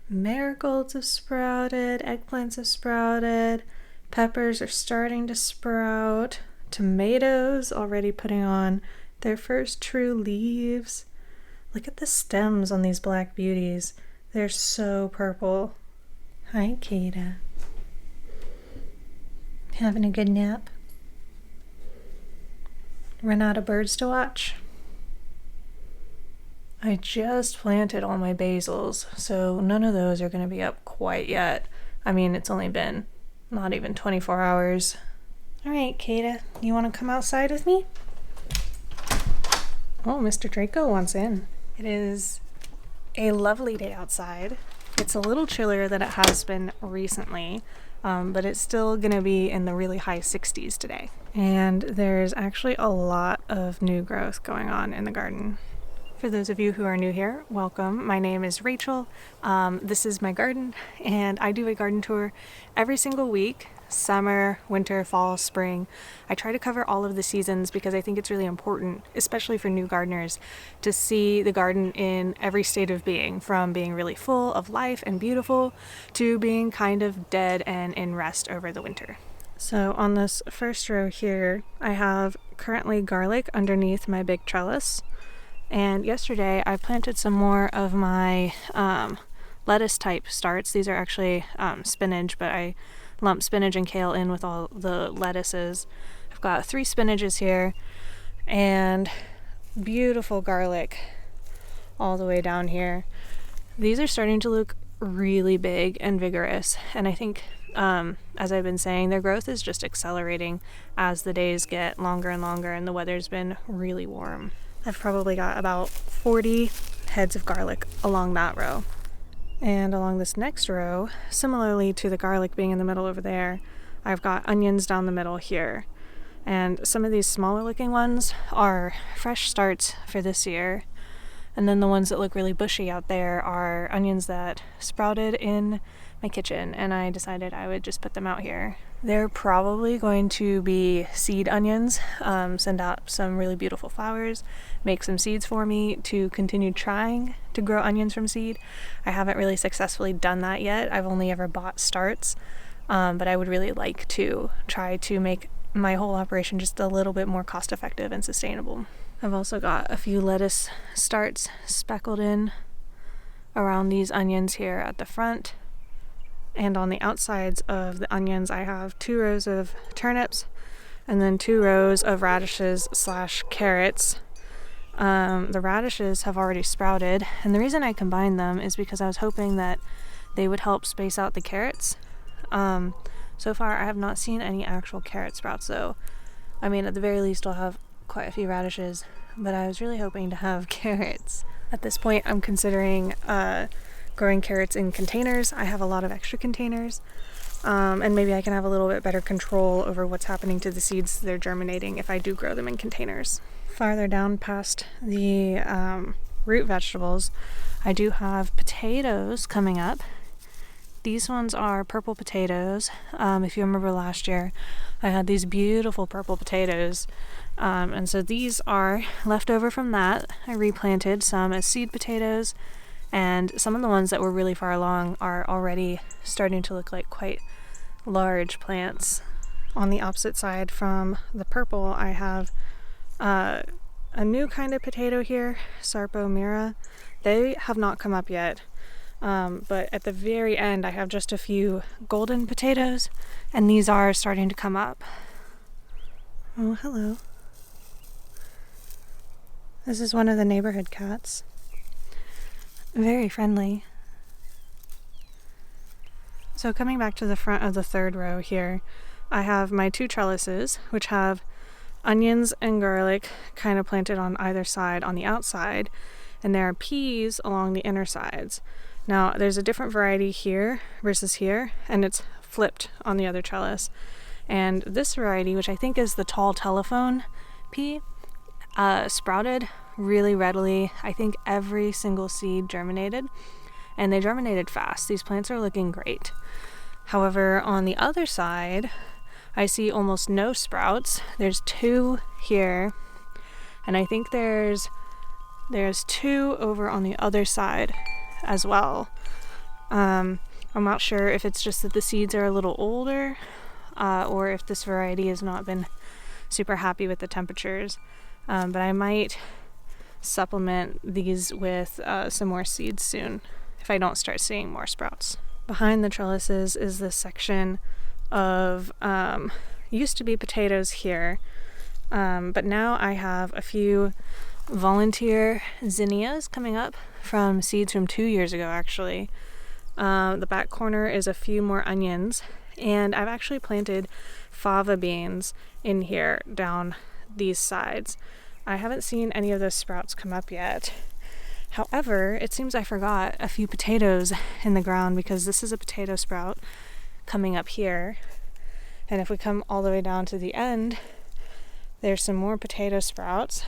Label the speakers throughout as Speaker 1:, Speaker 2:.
Speaker 1: Marigolds have sprouted, eggplants have sprouted, peppers are starting to sprout, tomatoes already putting on their first true leaves. Look at the stems on these black beauties. They're so purple. Hi, Kata. Having a good nap? Run out of birds to watch? I just planted all my basils, so none of those are going to be up quite yet. I mean, it's only been not even 24 hours. All right, Kata, you want to come outside with me? Oh, Mr. Draco wants in. It is a lovely day outside. It's a little chillier than it has been recently, but it's still going to be in the really high 60s today. And there's actually a lot of new growth going on in the garden. For those of you who are new here, welcome. My name is Rachel. This is my garden, and I do a garden tour every single week. Summer, winter, fall, spring. I try to cover all of the seasons because I think it's really important, especially for new gardeners, to see the garden in every state of being, from being really full of life and beautiful to being kind of dead and in rest over the winter. So on this first row here, I have currently garlic underneath my big trellis. And yesterday I planted some more of my lettuce type starts. These are actually spinach, but I lump spinach and kale in with all the lettuces. I've got 3 spinaches here and beautiful garlic all the way down here. These are starting to look really big and vigorous, and I think as I've been saying, their growth is just accelerating as the days get longer and longer and the weather's been really warm. I've probably got about 40 heads of garlic along that row. And along this next row, similarly to the garlic being in the middle over there, I've got onions down the middle here. And some of these smaller looking ones are fresh starts for this year. And then the ones that look really bushy out there are onions that sprouted in my kitchen, and I decided I would just put them out here. They're probably going to be seed onions, send out some really beautiful flowers, make some seeds for me to continue trying to grow onions from seed. I haven't really successfully done that yet. I've only ever bought starts, but I would really like to try to make my whole operation just a little bit more cost effective and sustainable. I've also got a few lettuce starts speckled in around these onions here at the front. And on the outsides of the onions, I have 2 rows of turnips and then 2 rows of radishes / carrots. The radishes have already sprouted, and the reason I combined them is because I was hoping that they would help space out the carrots. So far, I have not seen any actual carrot sprouts, though. I mean, at the very least, I'll have quite a few radishes, but I was really hoping to have carrots. At this point, I'm considering growing carrots in containers. I have a lot of extra containers, and maybe I can have a little bit better control over what's happening to the seeds they're germinating if I do grow them in containers. Farther down past the root vegetables, I do have potatoes coming up. These ones are purple potatoes. If you remember last year, I had these beautiful purple potatoes, and so these are left over from that. I replanted some as seed potatoes, and some of the ones that were really far along are already starting to look like quite large plants. On the opposite side from the purple, I have a new kind of potato here, Sarpo Mira. They have not come up yet, but at the very end I have just a few golden potatoes, and these are starting to come up. Oh, hello. This is one of the neighborhood cats. Very friendly. So coming back to the front of the 3rd row here, I have my 2 trellises, which have onions and garlic kind of planted on either side on the outside, and there are peas along the inner sides. Now, there's a different variety here versus here, and it's flipped on the other trellis. And this variety, which I think is the tall telephone pea, sprouted really readily. I think every single seed germinated, and they germinated fast. These plants are looking great. However, on the other side, I see almost no sprouts. There's 2 here, and I think there's 2 over on the other side as well. I'm not sure if it's just that the seeds are a little older, or if this variety has not been super happy with the temperatures. But I might supplement these with some more seeds soon if I don't start seeing more sprouts. Behind the trellises is this section of used to be potatoes here, but now I have a few volunteer zinnias coming up from seeds from 2 years ago actually. The back corner is a few more onions, and I've actually planted fava beans in here down these sides. I haven't seen any of those sprouts come up yet. However, it seems I forgot a few potatoes in the ground, because this is a potato sprout coming up here. And if we come all the way down to the end, there's some more potato sprouts.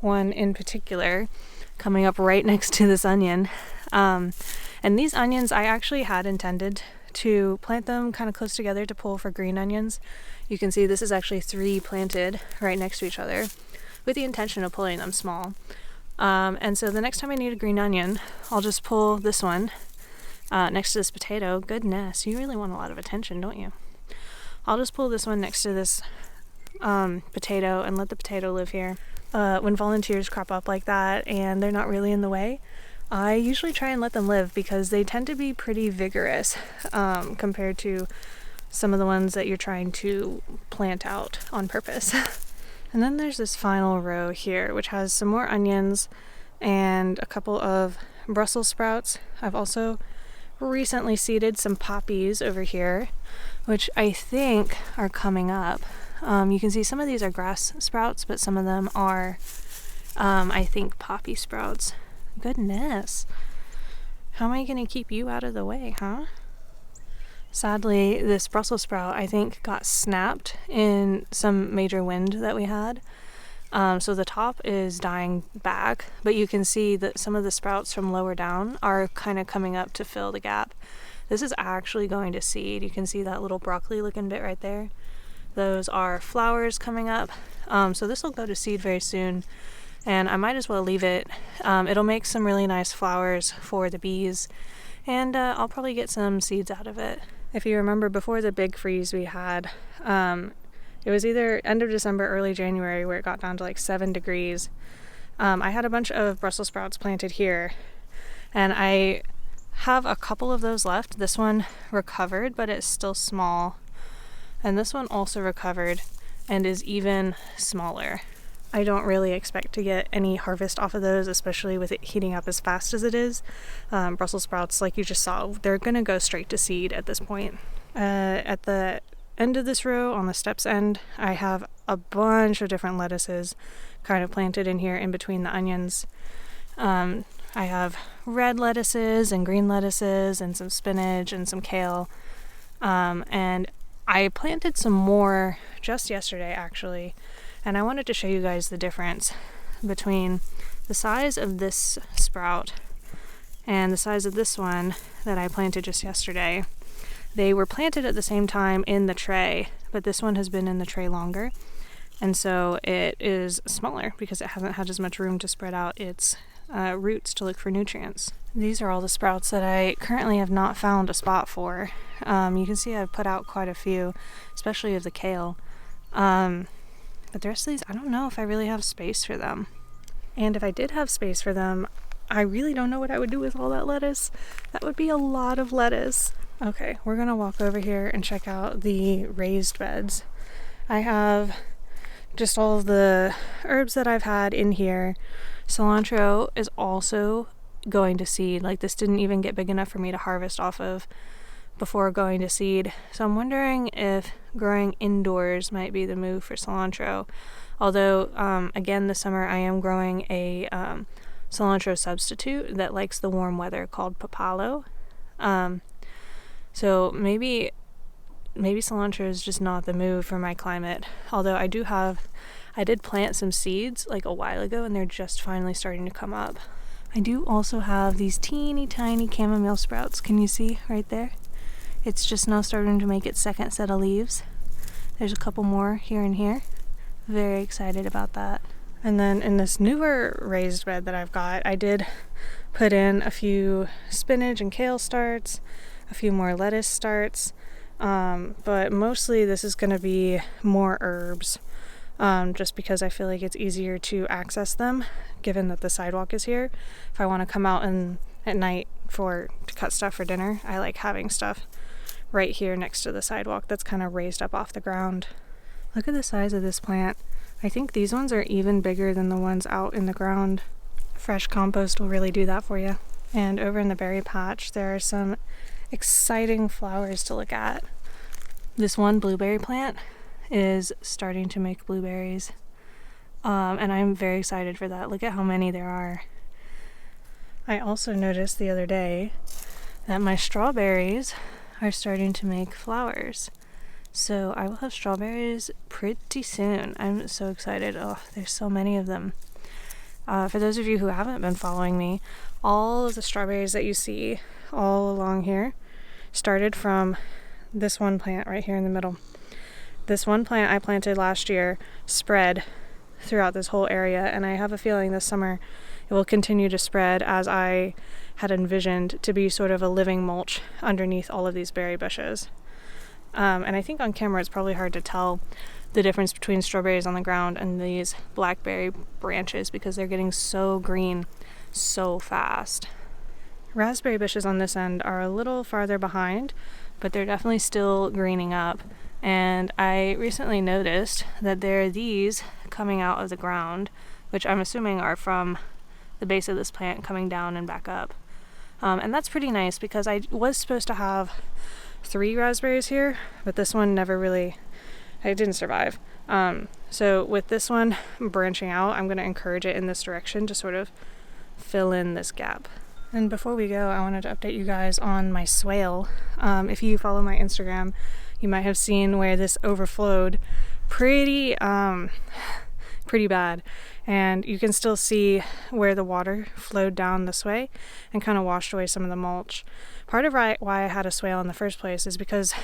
Speaker 1: One in particular coming up right next to this onion. And these onions, I actually had intended to plant them kind of close together to pull for green onions. You can see this is actually 3 planted right next to each other with the intention of pulling them small. And so the next time I need a green onion, I'll just pull this one next to this potato. Goodness, you really want a lot of attention, don't you? I'll just pull this one next to this potato and let the potato live here. When volunteers crop up like that and they're not really in the way, I usually try and let them live, because they tend to be pretty vigorous compared to some of the ones that you're trying to plant out on purpose. And then there's this final row here, which has some more onions and a couple of Brussels sprouts. I've also recently seeded some poppies over here, which I think are coming up. You can see some of these are grass sprouts, but some of them are, I think, poppy sprouts. Goodness. How am I going to keep you out of the way, huh? Sadly, this Brussels sprout, I think, got snapped in some major wind that we had. So the top is dying back, but you can see that some of the sprouts from lower down are kind of coming up to fill the gap. This is actually going to seed. You can see that little broccoli looking bit right there. Those are flowers coming up. So this will go to seed very soon, and I might as well leave it. It'll make some really nice flowers for the bees, and I'll probably get some seeds out of it. If you remember, before the big freeze we had, it was either end of December, early January, where it got down to like 7 degrees. I had a bunch of Brussels sprouts planted here, and I have a couple of those left. This one recovered, but it's still small. And this one also recovered and is even smaller. I don't really expect to get any harvest off of those, especially with it heating up as fast as it is. Brussels sprouts, like you just saw, they're gonna go straight to seed at this point. At the end of this row, on the steps end, I have a bunch of different lettuces kind of planted in here in between the onions. I have red lettuces and green lettuces and some spinach and some kale. And I planted some more just yesterday, actually, and I wanted to show you guys the difference between the size of this sprout and the size of this one that I planted just yesterday. They were planted at the same time in the tray, but this one has been in the tray longer, and so it is smaller because it hasn't had as much room to spread out its roots to look for nutrients. These are all the sprouts that I currently have not found a spot for. You can see I've put out quite a few, especially of the kale. But the rest of these, I don't know if I really have space for them. And if I did have space for them, I really don't know what I would do with all that lettuce. That would be a lot of lettuce. Okay, we're gonna walk over here and check out the raised beds. I have just all of the herbs that I've had in here. Cilantro is also going to seed. Like, this didn't even get big enough for me to harvest off of before going to seed. So I'm wondering if growing indoors might be the move for cilantro. Although, again, this summer I am growing a cilantro substitute that likes the warm weather called papalo. So maybe cilantro is just not the move for my climate. Although I did plant some seeds like a while ago, and they're just finally starting to come up. I do also have these teeny tiny chamomile sprouts. Can you see right there? It's just now starting to make its second set of leaves. There's a couple more here and here. Very excited about that. And then in this newer raised bed that I've got, I did put in a few spinach and kale starts, a few more lettuce starts, but mostly this is going to be more herbs, just because I feel like it's easier to access them given that the sidewalk is here. If I want to come out at night to cut stuff for dinner, I like having stuff right here next to the sidewalk that's kind of raised up off the ground. Look at the size of this plant. I think these ones are even bigger than the ones out in the ground. Fresh compost will really do that for you. And over in the berry patch, there are some exciting flowers to look at. This one blueberry plant is starting to make blueberries. And I'm very excited for that. Look at how many there are. I also noticed the other day that my strawberries are starting to make flowers. So I will have strawberries pretty soon. I'm so excited. Oh, there's so many of them. For those of you who haven't been following me, all of the strawberries that you see all along here started from this one plant right here in the middle. This one plant I planted last year spread throughout this whole area, and I have a feeling this summer it will continue to spread as I had envisioned to be sort of a living mulch underneath all of these berry bushes. And I think on camera it's probably hard to tell the difference between strawberries on the ground and these blackberry branches because they're getting so green so fast. Raspberry bushes on this end are a little farther behind, but they're definitely still greening up. And I recently noticed that there are these coming out of the ground, which I'm assuming are from the base of this plant coming down and back up. And that's pretty nice because I was supposed to have 3 raspberries here, but this one I didn't survive. So with this one branching out, I'm going to encourage it in this direction to sort of fill in this gap. And before we go, I wanted to update you guys on my swale. If you follow my Instagram, you might have seen where this overflowed pretty bad. And you can still see where the water flowed down this way and kind of washed away some of the mulch. Part of why I had a swale in the first place is because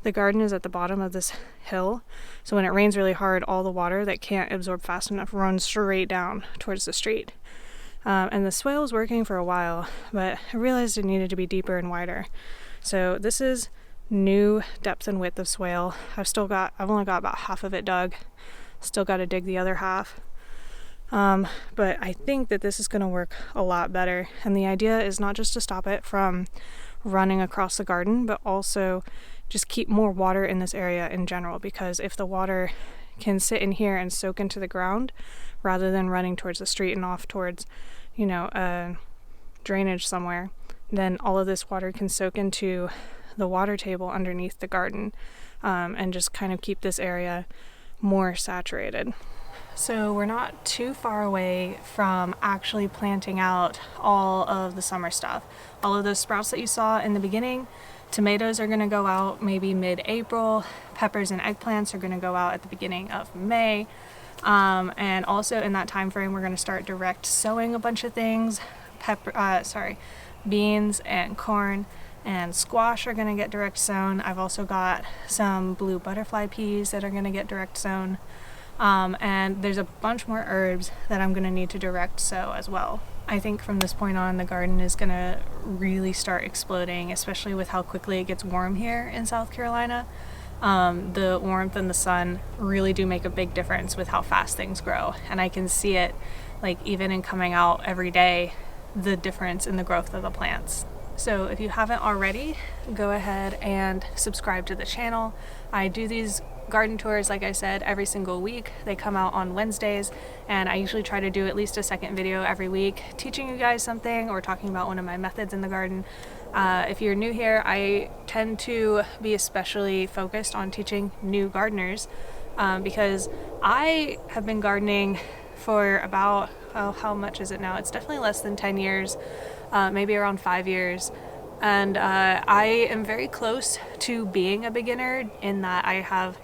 Speaker 1: the garden is at the bottom of this hill. So when it rains really hard, all the water that can't absorb fast enough runs straight down towards the street. And the swale was working for a while, but I realized it needed to be deeper and wider. So this is new depth and width of swale. I've only got about half of it dug. Still got to dig the other half. But I think that this is going to work a lot better. And the idea is not just to stop it from running across the garden, but also just keep more water in this area in general. Because if the water can sit in here and soak into the ground rather than running towards the street and off towards, a drainage somewhere, then all of this water can soak into the water table underneath the garden, and just kind of keep this area more saturated. So we're not too far away from actually planting out all of the summer stuff. All of those sprouts that you saw in the beginning, tomatoes are going to go out maybe mid-April. Peppers and eggplants are going to go out at the beginning of May. And also in that time frame, we're going to start direct sowing a bunch of things. Beans and corn and squash are going to get direct sown. I've also got some blue butterfly peas that are going to get direct sown. And there's a bunch more herbs that I'm going to need to direct sow as well. I think from this point on, the garden is going to really start exploding, especially with how quickly it gets warm here in South Carolina. The warmth and the sun really do make a big difference with how fast things grow. And I can see it, even in coming out every day, the difference in the growth of the plants. So if you haven't already, go ahead and subscribe to the channel. I do these garden tours, like I said, every single week. They come out on Wednesdays, and I usually try to do at least a second video every week teaching you guys something or talking about one of my methods in the garden. If you're new here, I tend to be especially focused on teaching new gardeners, because I have been gardening for about, how much is it now? It's definitely less than 10 years, maybe around 5 years. And I am very close to being a beginner in that I have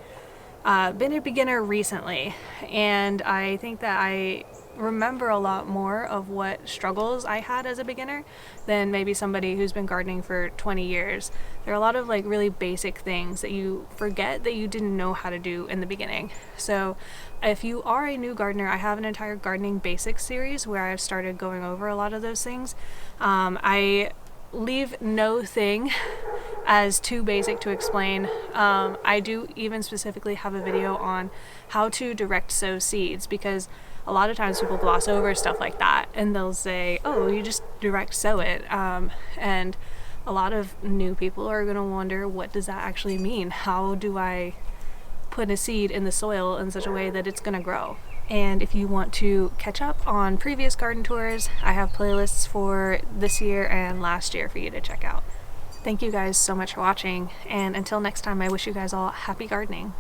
Speaker 1: been a beginner recently. And I think that I remember a lot more of what struggles I had as a beginner than maybe somebody who's been gardening for 20 years. There are a lot of like really basic things that you forget that you didn't know how to do in the beginning. So if you are a new gardener, I have an entire gardening basics series where I've started going over a lot of those things. I leave no thing as too basic to explain. I do even specifically have a video on how to direct sow seeds, because a lot of times people gloss over stuff like that and they'll say, oh, you just direct sow it. And a lot of new people are going to wonder, what does that actually mean? How do I put a seed in the soil in such a way that it's going to grow? And if you want to catch up on previous garden tours, I have playlists for this year and last year for you to check out. Thank you guys so much for watching, and until next time, I wish you guys all happy gardening.